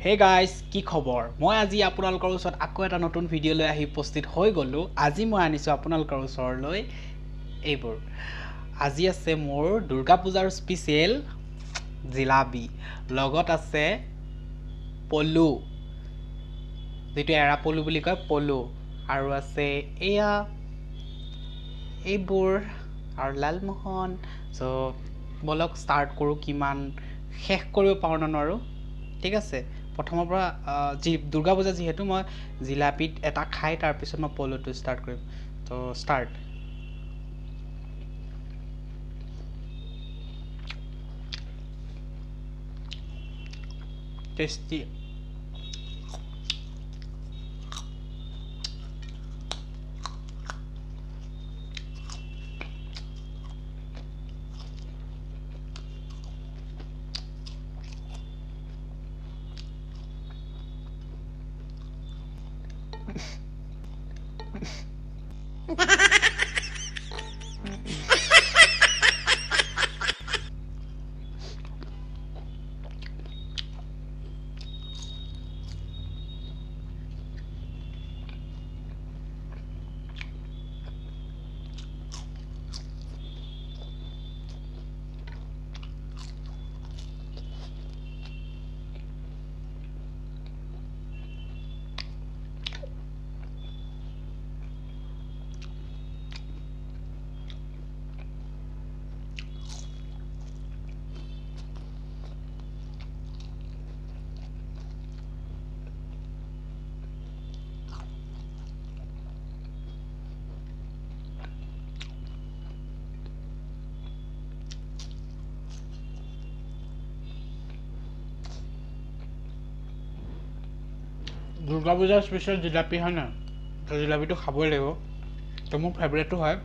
Hey guys, কি খবৰ? মই আজি আপোনালোকৰ ওচৰত আকৌ এটা নতুন ভিডিঅ' লৈ আহি উপস্থিত হৈ গলো। আজি মই আনিছো আপোনালোকৰ ওচৰলৈ এইবোৰ। আজি আছে মোৰ দুৰ্গা পূজাৰ স্পেচিয়েল জিলাবি। লগত আছে পলু। যেটো এৰা পলু বুলি কয় পলু। আৰু আছে এয়া এইবোৰ আৰু লালমোহন। সো বলক ষ্টাৰ্ট কৰো কিমান শেষ কৰিব পাৰো না নোৱাৰো। ঠিক আছে প্ৰথমৰ পৰা দুৰ্গা পূজা যেহেতু মই জিলাপিত এটা খাই তাৰ পিছত মই পলুটো ষ্টাৰ্ট কৰিম তো ষ্টাৰ্ট টেষ্টি দুৰ্গা পূজাৰ স্পেচিয়েল জিলাপি হয় না তো জিলাপিটো খাবই লাগিব তো মোৰ ফেভৰেটটো হয়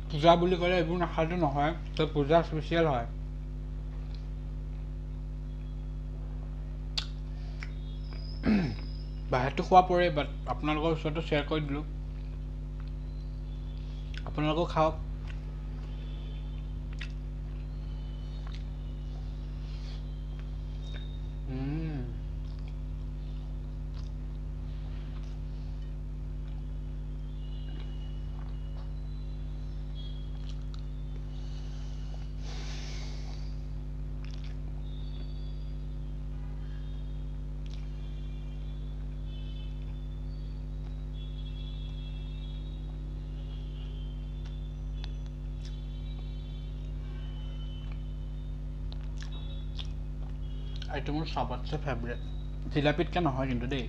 পূজা বুলি ক'লে এইবোৰ নাখালে নহয় তো পূজা স্পেচিয়েল হয় বাহিৰটো খোৱা পৰে বাট আপোনালোকৰ ওচৰতো শ্বেয়াৰ কৰি দিলোঁ আপোনালোকেও খাওক এইটো মোৰ সবতছে ফেভৰেট জিলাপিতকৈ নহয় কিন্তু দেই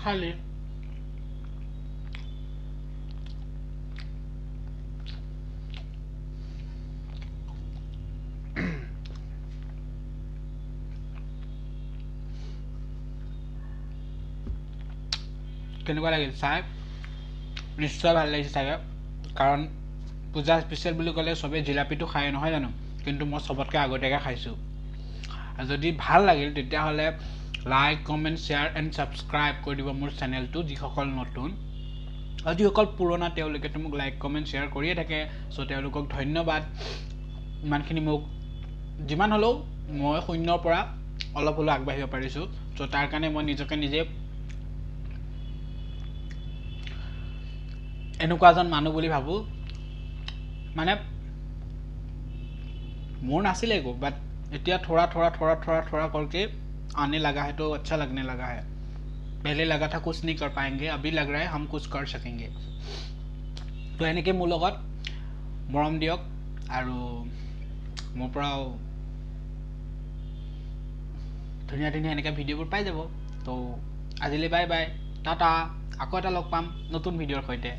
খালি কেনেকুৱা লাগিল চাই নিশ্চয় ভাল লাগিছে চাগে কাৰণ পূজা স্পেচিয়েল বুলি ক'লে চবেই জিলাপিটো খায় নহয় জানো কিন্তু মই চবতকৈ আগতীয়াকৈ খাইছোঁ আৰু যদি ভাল লাগিল তেতিয়াহ'লে like comment share and subscribe কৰি দিব মোৰ চেনেলটো যিসকল নতুন আৰু যিসকল পুৰণা তেওঁলোকেতো মোক লাইক কমেণ্ট শ্বেয়াৰ কৰিয়ে থাকে চ' তেওঁলোকক ধন্যবাদ ইমানখিনি মোক যিমান হ'লেও মই শূন্যৰ পৰা অলপ হ'লেও আগবাঢ়িব পাৰিছোঁ চ' তাৰ কাৰণে মই নিজকে নিজে এনেকুৱা এজন মানুহ বুলি ভাবোঁ মানে मोर नासिले को बट इतना थोड़ा थोड़ा थोड़ा थोड़ा थोड़ा करके आने लगा है तो अच्छा लगने लगा है पहले लगा था कुछ नहीं कर पाएंगे अभी लग रहा है हम कुछ कर सकेंगे तो एनेके मोर लगत मरम दियक आरो मोर पराओ धुनिया धुनिया एनेके भिडिओবোৰ पाइ যাব तो आजिले बाय बाय टाटा आको এটা লগ পাম নতুন ভিডিঅ'ৰ সৈতে